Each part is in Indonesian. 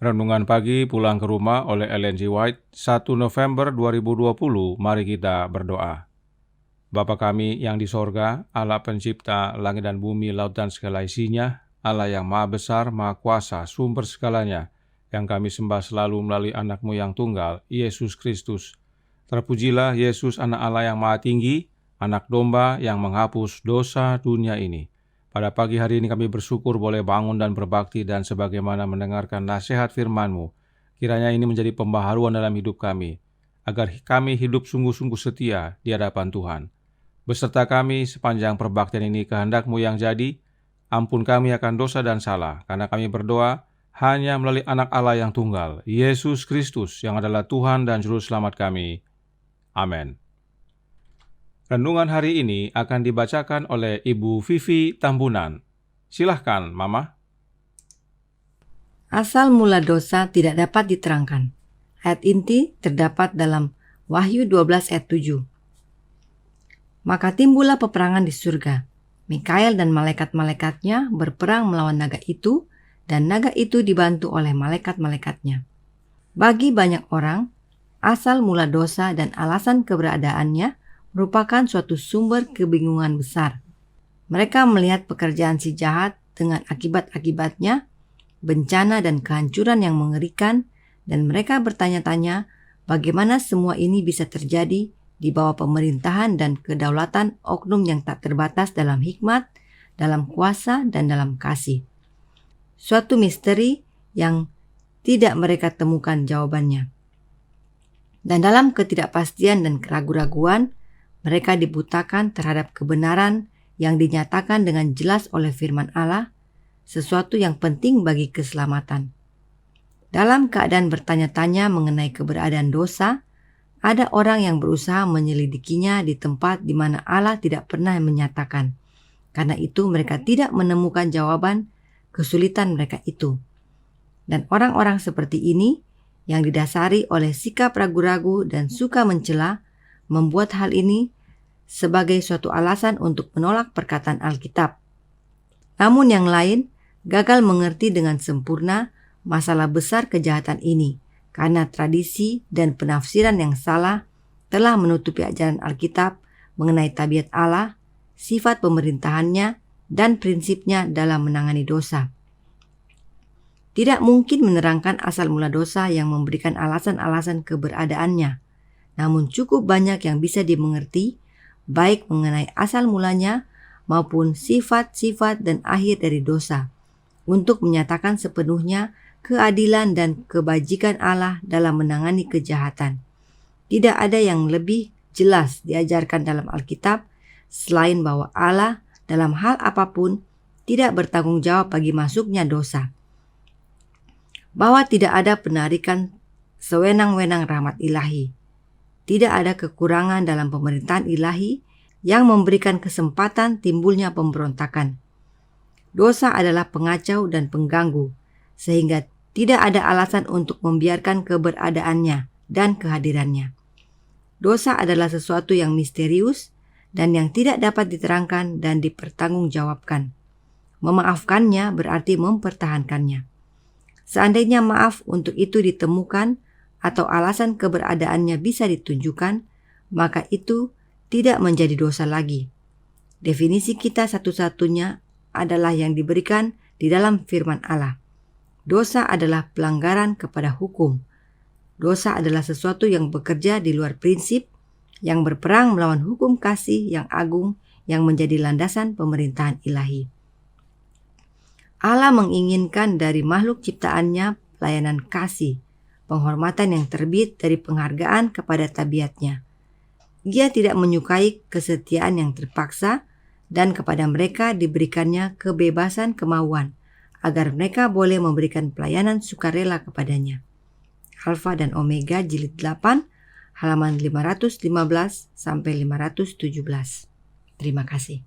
Renungan pagi pulang ke rumah oleh Ellen G. White, 1 November 2020. Mari kita berdoa. Bapa kami yang di sorga, Allah pencipta langit dan bumi, laut dan segala isinya, Allah yang maha besar, maha kuasa, sumber segalanya, yang kami sembah selalu melalui anak-Mu yang tunggal, Yesus Kristus. Terpujilah Yesus, anak Allah yang maha tinggi, anak domba yang menghapus dosa dunia ini. Pada pagi hari ini kami bersyukur boleh bangun dan berbakti dan sebagaimana mendengarkan nasihat firman-Mu. Kiranya ini menjadi pembaharuan dalam hidup kami, agar kami hidup sungguh-sungguh setia di hadapan Tuhan. Beserta kami sepanjang perbaktian ini kehendak-Mu yang jadi, ampun kami akan dosa dan salah, karena kami berdoa hanya melalui anak Allah yang tunggal, Yesus Kristus, yang adalah Tuhan dan Juru Selamat kami. Amin. Renungan hari ini akan dibacakan oleh Ibu Vivi Tambunan. Silahkan, Mama. Asal mula dosa tidak dapat diterangkan. Ayat inti terdapat dalam Wahyu 12 ayat 7. Maka timbullah peperangan di surga. Mikael dan malaikat-malaikatnya berperang melawan naga itu, dan naga itu dibantu oleh malaikat-malaikatnya. Bagi banyak orang, asal mula dosa dan alasan keberadaannya merupakan suatu sumber kebingungan besar. Mereka melihat pekerjaan si jahat dengan akibat-akibatnya, bencana dan kehancuran yang mengerikan, dan mereka bertanya-tanya bagaimana semua ini bisa terjadi di bawah pemerintahan dan kedaulatan oknum yang tak terbatas dalam hikmat, dalam kuasa, dan dalam kasih. Suatu misteri yang tidak mereka temukan jawabannya. Dan dalam ketidakpastian dan keraguan-raguan, mereka dibutakan terhadap kebenaran yang dinyatakan dengan jelas oleh firman Allah, sesuatu yang penting bagi keselamatan. Dalam keadaan bertanya-tanya mengenai keberadaan dosa, ada orang yang berusaha menyelidikinya di tempat di mana Allah tidak pernah menyatakan. Karena itu mereka tidak menemukan jawaban kesulitan mereka itu. Dan orang-orang seperti ini yang didasari oleh sikap ragu-ragu dan suka mencela, membuat hal ini sebagai suatu alasan untuk menolak perkataan Alkitab. Namun yang lain gagal mengerti dengan sempurna masalah besar kejahatan ini, karena tradisi dan penafsiran yang salah telah menutupi ajaran Alkitab mengenai tabiat Allah, sifat pemerintahannya, dan prinsipnya dalam menangani dosa. Tidak mungkin menerangkan asal mula dosa yang memberikan alasan-alasan keberadaannya, namun cukup banyak yang bisa dimengerti, baik mengenai asal mulanya maupun sifat-sifat dan akhir dari dosa, untuk menyatakan sepenuhnya keadilan dan kebajikan Allah dalam menangani kejahatan. Tidak ada yang lebih jelas diajarkan dalam Alkitab selain bahwa Allah dalam hal apapun tidak bertanggung jawab bagi masuknya dosa. Bahwa tidak ada penarikan sewenang-wenang rahmat ilahi. Tidak ada kekurangan dalam pemerintahan ilahi yang memberikan kesempatan timbulnya pemberontakan. Dosa adalah pengacau dan pengganggu, sehingga tidak ada alasan untuk membiarkan keberadaannya dan kehadirannya. Dosa adalah sesuatu yang misterius dan yang tidak dapat diterangkan dan dipertanggungjawabkan. Memaafkannya berarti mempertahankannya. Seandainya maaf untuk itu ditemukan atau alasan keberadaannya bisa ditunjukkan, maka itu tidak menjadi dosa lagi. Definisi kita satu-satunya adalah yang diberikan di dalam firman Allah. Dosa adalah pelanggaran kepada hukum. Dosa adalah sesuatu yang bekerja di luar prinsip, yang berperang melawan hukum kasih yang agung yang menjadi landasan pemerintahan ilahi. Allah menginginkan dari makhluk ciptaannya pelayanan kasih, penghormatan yang terbit dari penghargaan kepada tabiatnya. Dia tidak menyukai kesetiaan yang terpaksa, dan kepada mereka diberikannya kebebasan kemauan, agar mereka boleh memberikan pelayanan sukarela kepadanya. Alfa dan Omega jilid 8, halaman 515-517. Terima kasih.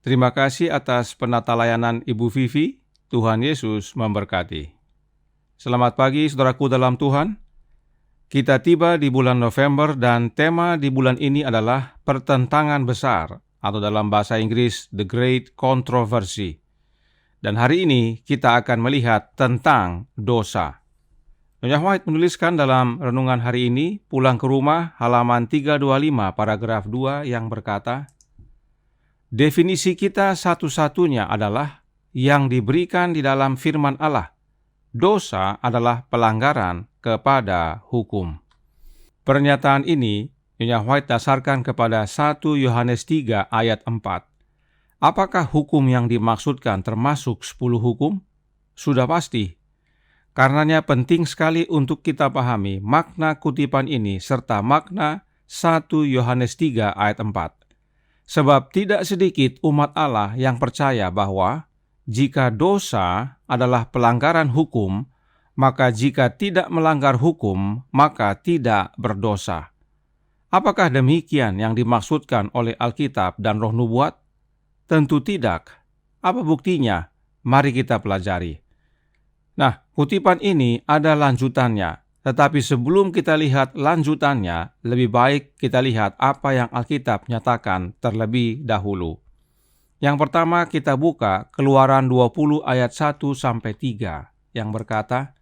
Terima kasih atas penata layanan Ibu Vivi. Tuhan Yesus memberkati. Selamat pagi saudaraku dalam Tuhan. Kita tiba di bulan November dan tema di bulan ini adalah pertentangan besar, atau dalam bahasa Inggris The Great Controversy. Dan hari ini kita akan melihat tentang dosa. Nyonya White menuliskan dalam renungan hari ini, Pulang ke Rumah, halaman 325, paragraf 2 yang berkata, definisi kita satu-satunya adalah yang diberikan di dalam firman Allah. Dosa adalah pelanggaran kepada hukum. Pernyataan ini Nyonya White dasarkan kepada 1 Yohanes 3 ayat 4. Apakah hukum yang dimaksudkan termasuk 10 hukum? Sudah pasti. Karenanya penting sekali untuk kita pahami makna kutipan ini serta makna 1 Yohanes 3 ayat 4. Sebab tidak sedikit umat Allah yang percaya bahwa jika dosa adalah pelanggaran hukum, maka jika tidak melanggar hukum, maka tidak berdosa. Apakah demikian yang dimaksudkan oleh Alkitab dan Roh Nubuat? Tentu tidak. Apa buktinya? Mari kita pelajari. Nah, kutipan ini ada lanjutannya. Tetapi sebelum kita lihat lanjutannya, lebih baik kita lihat apa yang Alkitab nyatakan terlebih dahulu. Yang pertama kita buka Keluaran 20 ayat 1-3 yang berkata,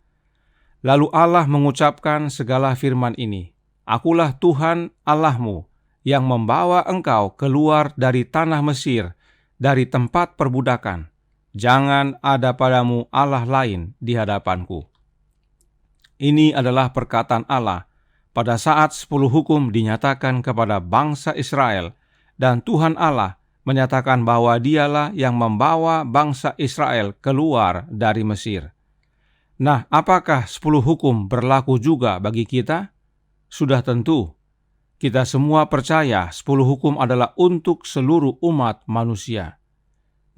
lalu Allah mengucapkan segala firman ini, Akulah Tuhan Allahmu yang membawa engkau keluar dari tanah Mesir, dari tempat perbudakan. Jangan ada padamu Allah lain di hadapanku. Ini adalah perkataan Allah pada saat 10 hukum dinyatakan kepada bangsa Israel, dan Tuhan Allah menyatakan bahwa Dialah yang membawa bangsa Israel keluar dari Mesir. Nah, apakah 10 hukum berlaku juga bagi kita? Sudah tentu. Kita semua percaya 10 hukum adalah untuk seluruh umat manusia.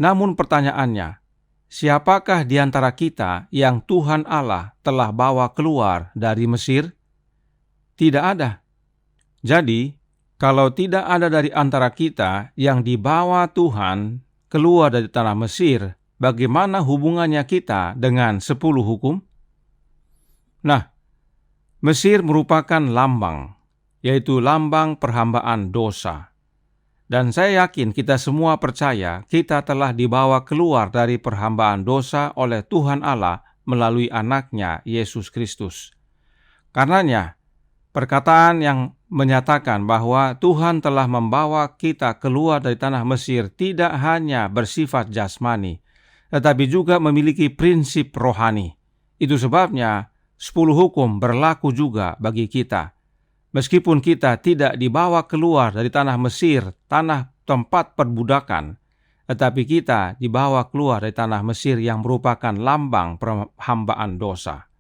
Namun pertanyaannya, siapakah di antara kita yang Tuhan Allah telah bawa keluar dari Mesir? Tidak ada. Jadi, kalau tidak ada dari antara kita yang dibawa Tuhan keluar dari tanah Mesir, bagaimana hubungannya kita dengan 10 hukum? Nah, Mesir merupakan lambang, yaitu lambang perhambaan dosa. Dan saya yakin kita semua percaya kita telah dibawa keluar dari perhambaan dosa oleh Tuhan Allah melalui anaknya Yesus Kristus. Karenanya, perkataan yang menyatakan bahwa Tuhan telah membawa kita keluar dari tanah Mesir tidak hanya bersifat jasmani, tetapi juga memiliki prinsip rohani. Itu sebabnya 10 hukum berlaku juga bagi kita. Meskipun kita tidak dibawa keluar dari tanah Mesir, tanah tempat perbudakan, tetapi kita dibawa keluar dari tanah Mesir yang merupakan lambang perhambaan dosa.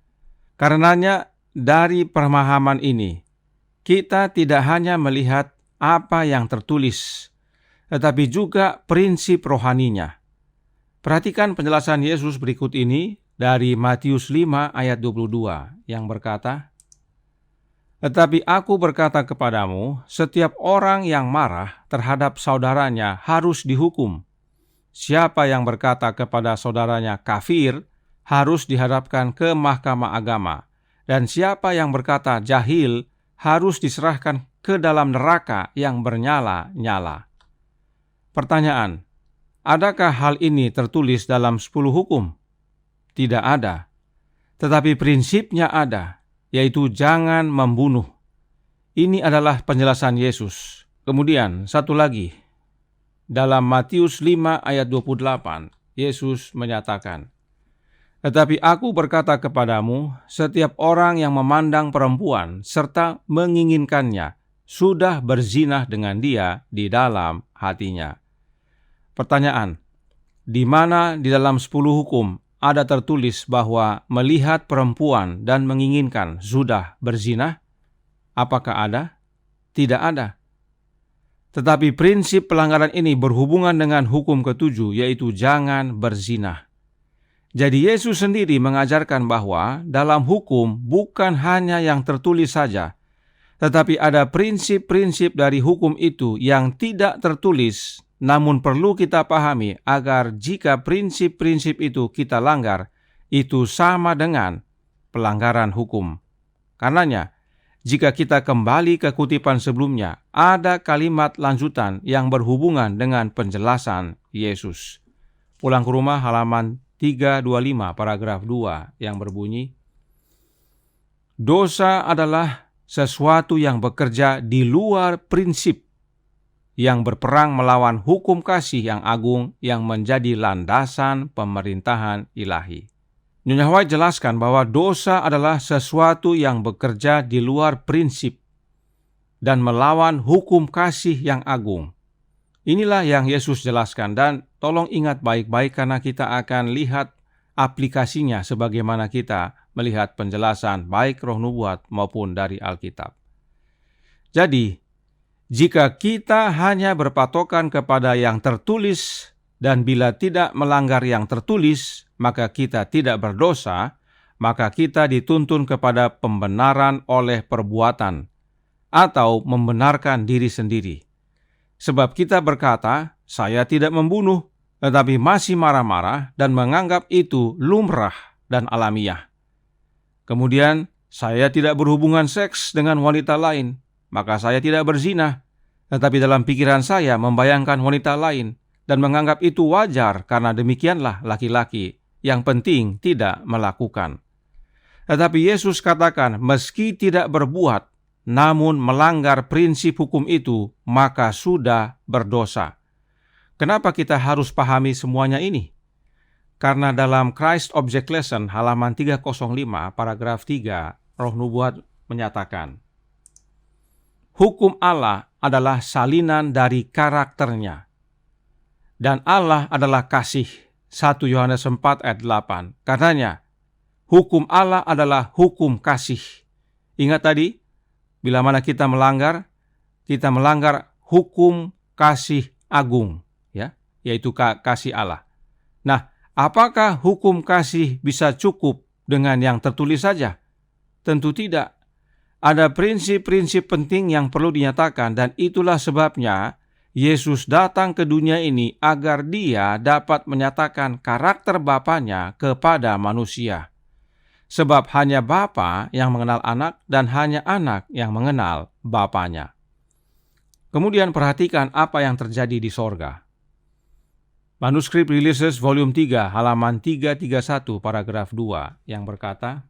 Karenanya, dari pemahaman ini, kita tidak hanya melihat apa yang tertulis, tetapi juga prinsip rohaninya. Perhatikan penjelasan Yesus berikut ini dari Matius 5 ayat 22 yang berkata, tetapi aku berkata kepadamu, setiap orang yang marah terhadap saudaranya harus dihukum. Siapa yang berkata kepada saudaranya kafir harus dihadapkan ke mahkamah agama, dan siapa yang berkata jahil harus diserahkan ke dalam neraka yang bernyala-nyala. Pertanyaan, adakah hal ini tertulis dalam 10 hukum? Tidak ada. Tetapi prinsipnya ada, yaitu jangan membunuh. Ini adalah penjelasan Yesus. Kemudian, satu lagi. Dalam Matius 5 ayat 28, Yesus menyatakan, tetapi aku berkata kepadamu, setiap orang yang memandang perempuan serta menginginkannya, sudah berzinah dengan dia di dalam hatinya. Pertanyaan, di mana di dalam 10 hukum ada tertulis bahwa melihat perempuan dan menginginkan sudah berzinah? Apakah ada? Tidak ada. Tetapi prinsip pelanggaran ini berhubungan dengan hukum ke-7, yaitu jangan berzinah. Jadi Yesus sendiri mengajarkan bahwa dalam hukum bukan hanya yang tertulis saja, tetapi ada prinsip-prinsip dari hukum itu yang tidak tertulis, namun perlu kita pahami agar jika prinsip-prinsip itu kita langgar, itu sama dengan pelanggaran hukum. Karenanya, jika kita kembali ke kutipan sebelumnya, ada kalimat lanjutan yang berhubungan dengan penjelasan Yesus. Pulang ke rumah halaman 325 paragraf 2 yang berbunyi, dosa adalah sesuatu yang bekerja di luar prinsip, yang berperang melawan hukum kasih yang agung yang menjadi landasan pemerintahan ilahi. Nyonya White jelaskan bahwa dosa adalah sesuatu yang bekerja di luar prinsip dan melawan hukum kasih yang agung. Inilah yang Yesus jelaskan, dan tolong ingat baik-baik karena kita akan lihat aplikasinya sebagaimana kita melihat penjelasan baik Roh Nubuat maupun dari Alkitab. Jadi, jika kita hanya berpatokan kepada yang tertulis dan bila tidak melanggar yang tertulis, maka kita tidak berdosa, maka kita dituntun kepada pembenaran oleh perbuatan atau membenarkan diri sendiri. Sebab kita berkata, saya tidak membunuh, tetapi masih marah-marah dan menganggap itu lumrah dan alamiah. Kemudian, saya tidak berhubungan seks dengan wanita lain, maka saya tidak berzina, tetapi dalam pikiran saya membayangkan wanita lain dan menganggap itu wajar karena demikianlah laki-laki, yang penting tidak melakukan. Tetapi Yesus katakan, meski tidak berbuat, namun melanggar prinsip hukum itu, maka sudah berdosa. Kenapa kita harus pahami semuanya ini? Karena dalam Christ Object Lesson halaman 305 paragraf 3, Roh Nubuat menyatakan, hukum Allah adalah salinan dari karakternya, dan Allah adalah kasih. 1 Yohanes 4 ayat 8. Karenanya, hukum Allah adalah hukum kasih. Ingat tadi, bila mana kita melanggar hukum kasih agung, ya, yaitu kasih Allah. Nah, apakah hukum kasih bisa cukup dengan yang tertulis saja? Tentu tidak. Ada prinsip-prinsip penting yang perlu dinyatakan, dan itulah sebabnya Yesus datang ke dunia ini agar Dia dapat menyatakan karakter Bapanya kepada manusia. Sebab hanya Bapa yang mengenal anak dan hanya anak yang mengenal Bapanya. Kemudian perhatikan apa yang terjadi di sorga. Manuskrip Releases volume 3 halaman 331 paragraf 2 yang berkata,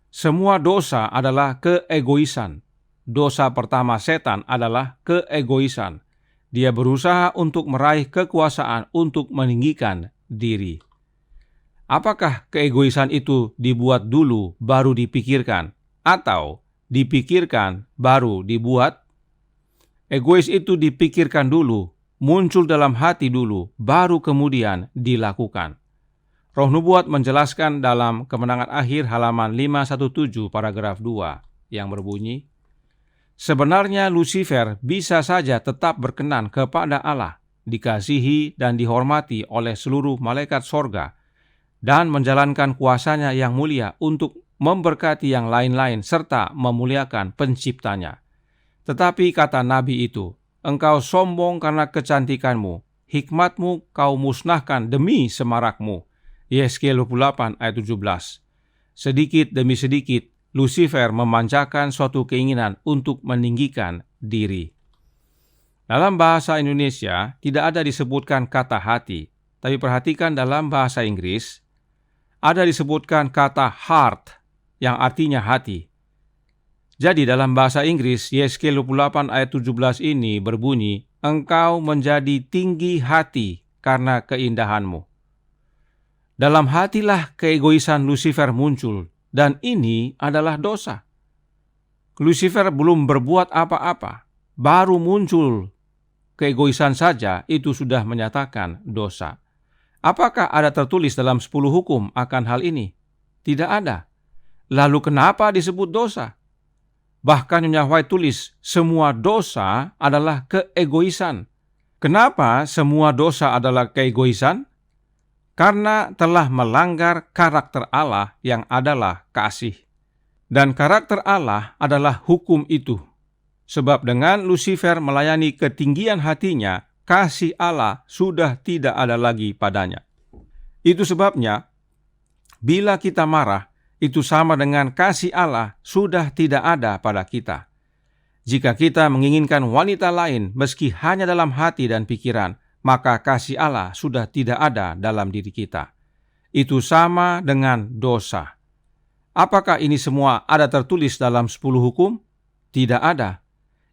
semua dosa adalah keegoisan. Dosa pertama setan adalah keegoisan. Dia berusaha untuk meraih kekuasaan untuk meninggikan diri. Apakah keegoisan itu dibuat dulu baru dipikirkan, atau dipikirkan baru dibuat? Egois itu dipikirkan dulu, muncul dalam hati dulu, baru kemudian dilakukan. Roh Nubuat menjelaskan dalam Kemenangan Akhir halaman 517 paragraf 2 yang berbunyi, sebenarnya Lucifer bisa saja tetap berkenan kepada Allah, dikasihi dan dihormati oleh seluruh malaikat sorga, dan menjalankan kuasanya yang mulia untuk memberkati yang lain-lain serta memuliakan penciptanya. Tetapi kata Nabi itu, engkau sombong karena kecantikanmu, hikmatmu kau musnahkan demi semarakmu. Yesaya 28 ayat 17. Sedikit demi sedikit, Lucifer memanjakan suatu keinginan untuk meninggikan diri. Dalam bahasa Indonesia tidak ada disebutkan kata hati, tapi perhatikan dalam bahasa Inggris, ada disebutkan kata heart yang artinya hati. Jadi dalam bahasa Inggris, Yesaya 28 ayat 17 ini berbunyi, engkau menjadi tinggi hati karena keindahanmu. Dalam hatilah keegoisan Lucifer muncul, dan ini adalah dosa. Lucifer belum berbuat apa-apa, baru muncul keegoisan saja, itu sudah menyatakan dosa. Apakah ada tertulis dalam 10 hukum akan hal ini? Tidak ada. Lalu kenapa disebut dosa? Bahkan Nyonya White tulis, semua dosa adalah keegoisan. Kenapa semua dosa adalah keegoisan? Karena telah melanggar karakter Allah yang adalah kasih. Dan karakter Allah adalah hukum itu. Sebab dengan Lucifer melayani ketinggian hatinya, kasih Allah sudah tidak ada lagi padanya. Itu sebabnya, bila kita marah, itu sama dengan kasih Allah sudah tidak ada pada kita. Jika kita menginginkan wanita lain, meski hanya dalam hati dan pikiran, maka kasih Allah sudah tidak ada dalam diri kita. Itu sama dengan dosa. Apakah ini semua ada tertulis dalam 10 hukum? Tidak ada.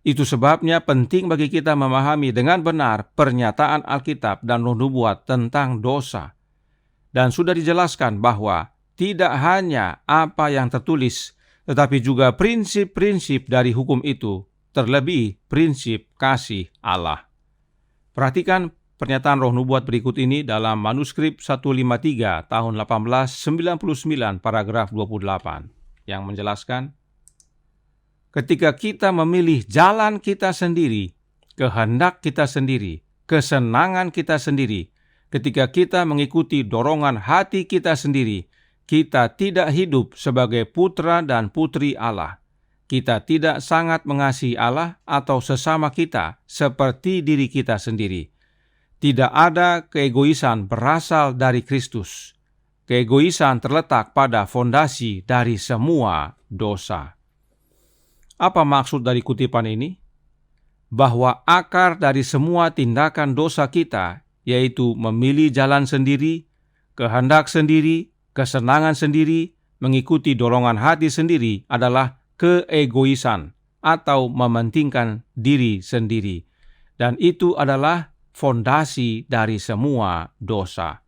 Itu sebabnya penting bagi kita memahami dengan benar pernyataan Alkitab dan Roh Nubuat tentang dosa. Dan sudah dijelaskan bahwa tidak hanya apa yang tertulis, tetapi juga prinsip-prinsip dari hukum itu, terlebih prinsip kasih Allah. Perhatikan pernyataan Roh Nubuat berikut ini dalam manuskrip 153 tahun 1899 paragraf 28 yang menjelaskan, ketika kita memilih jalan kita sendiri, kehendak kita sendiri, kesenangan kita sendiri, ketika kita mengikuti dorongan hati kita sendiri, kita tidak hidup sebagai putra dan putri Allah. Kita tidak sangat mengasihi Allah atau sesama kita seperti diri kita sendiri. Tidak ada keegoisan berasal dari Kristus. Keegoisan terletak pada fondasi dari semua dosa. Apa maksud dari kutipan ini? Bahwa akar dari semua tindakan dosa kita, yaitu memilih jalan sendiri, kehendak sendiri, kesenangan sendiri, mengikuti dorongan hati sendiri adalah keegoisan atau mementingkan diri sendiri. Dan itu adalah fondasi dari semua dosa.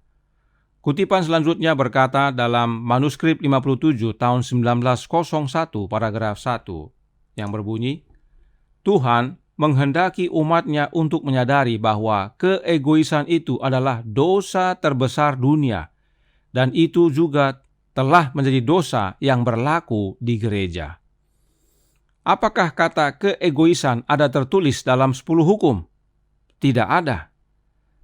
Kutipan selanjutnya berkata dalam manuskrip 57 tahun 1901 paragraf 1 yang berbunyi, Tuhan menghendaki umatnya untuk menyadari bahwa keegoisan itu adalah dosa terbesar dunia, dan itu juga telah menjadi dosa yang berlaku di gereja. Apakah kata keegoisan ada tertulis dalam 10 hukum? Tidak ada.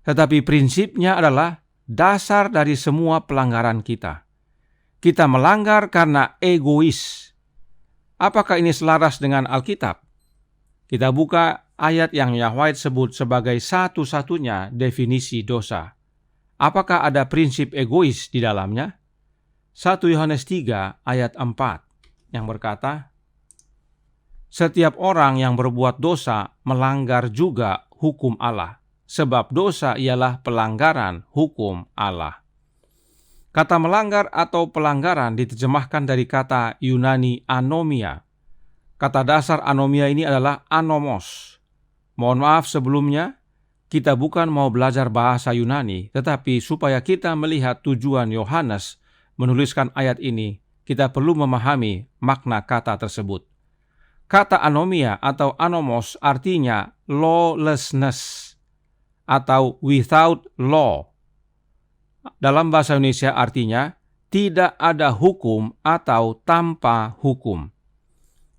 Tetapi prinsipnya adalah dasar dari semua pelanggaran kita. Kita melanggar karena egois. Apakah ini selaras dengan Alkitab? Kita buka ayat yang White sebut sebagai satu-satunya definisi dosa. Apakah ada prinsip egois di dalamnya? 1 Yohanes 3 ayat 4 yang berkata, setiap orang yang berbuat dosa melanggar juga hukum Allah, sebab dosa ialah pelanggaran hukum Allah. Kata melanggar atau pelanggaran diterjemahkan dari kata Yunani anomia. Kata dasar anomia ini adalah anomos. Mohon maaf sebelumnya, kita bukan mau belajar bahasa Yunani, tetapi supaya kita melihat tujuan Yohanes menuliskan ayat ini, kita perlu memahami makna kata tersebut. Kata anomia atau anomos artinya lawlessness atau without law. Dalam bahasa Indonesia artinya tidak ada hukum atau tanpa hukum.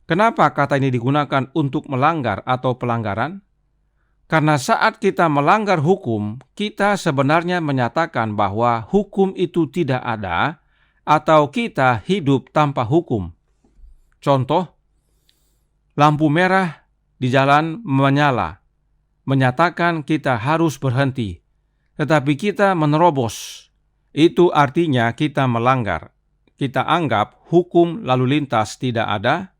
Kenapa kata ini digunakan untuk melanggar atau pelanggaran? Karena saat kita melanggar hukum, kita sebenarnya menyatakan bahwa hukum itu tidak ada atau kita hidup tanpa hukum. Contoh, lampu merah di jalan menyala, menyatakan kita harus berhenti, tetapi kita menerobos. Itu artinya kita melanggar. Kita anggap hukum lalu lintas tidak ada,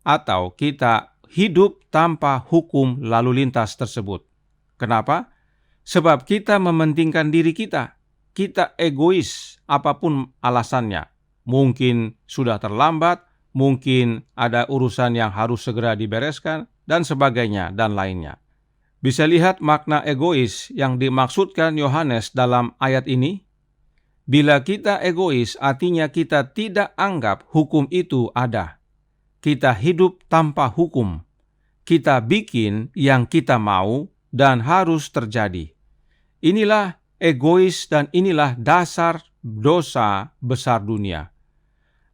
atau kita hidup tanpa hukum lalu lintas tersebut. Kenapa? Sebab kita mementingkan diri kita. Kita egois apapun alasannya. Mungkin sudah terlambat, mungkin ada urusan yang harus segera dibereskan, dan sebagainya dan lainnya. Bisa lihat makna egois yang dimaksudkan Yohanes dalam ayat ini? Bila kita egois, artinya kita tidak anggap hukum itu ada. Kita hidup tanpa hukum. Kita bikin yang kita mau dan harus terjadi. Inilah egois dan inilah dasar dosa besar dunia.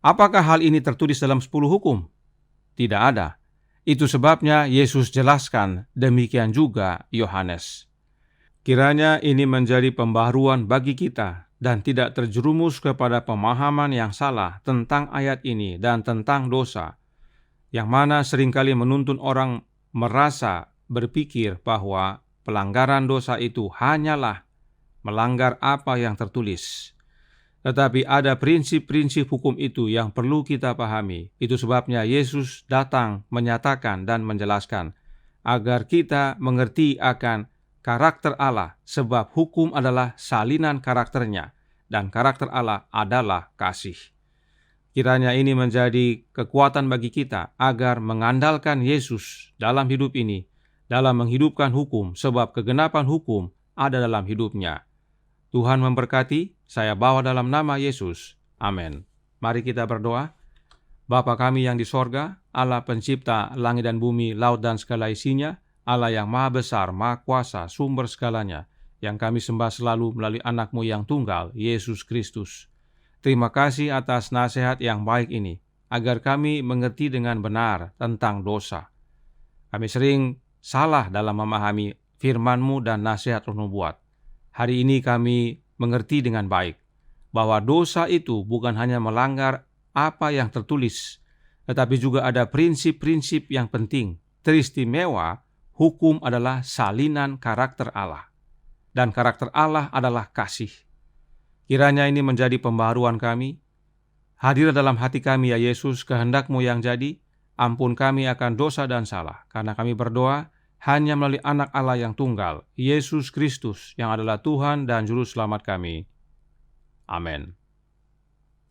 Apakah hal ini tertulis dalam 10 hukum? Tidak ada. Itu sebabnya Yesus jelaskan, demikian juga Yohanes. Kiranya ini menjadi pembaharuan bagi kita dan tidak terjerumus kepada pemahaman yang salah tentang ayat ini dan tentang dosa, yang mana seringkali menuntun orang merasa berpikir bahwa pelanggaran dosa itu hanyalah melanggar apa yang tertulis. Tetapi ada prinsip-prinsip hukum itu yang perlu kita pahami. Itu sebabnya Yesus datang menyatakan dan menjelaskan agar kita mengerti akan karakter Allah, sebab hukum adalah salinan karakternya, dan karakter Allah adalah kasih. Kiranya ini menjadi kekuatan bagi kita agar mengandalkan Yesus dalam hidup ini, dalam menghidupkan hukum, sebab kegenapan hukum ada dalam hidupnya. Tuhan memberkati, saya bawa dalam nama Yesus. Amin. Mari kita berdoa. Bapa kami yang di sorga, Allah pencipta langit dan bumi, laut dan segala isinya, Allah yang maha besar, maha kuasa, sumber segalanya, yang kami sembah selalu melalui anak-Mu yang tunggal, Yesus Kristus. Terima kasih atas nasihat yang baik ini, agar kami mengerti dengan benar tentang dosa. Kami sering salah dalam memahami firman-Mu dan nasihat Roh Nubuat. Hari ini kami mengerti dengan baik, bahwa dosa itu bukan hanya melanggar apa yang tertulis, tetapi juga ada prinsip-prinsip yang penting, teristimewa. Hukum adalah salinan karakter Allah, dan karakter Allah adalah kasih. Kiranya ini menjadi pembaharuan kami. Hadir dalam hati kami ya Yesus, kehendak-Mu yang jadi. Ampun kami akan dosa dan salah, karena kami berdoa hanya melalui anak Allah yang tunggal, Yesus Kristus, yang adalah Tuhan dan Juru Selamat kami. Amin.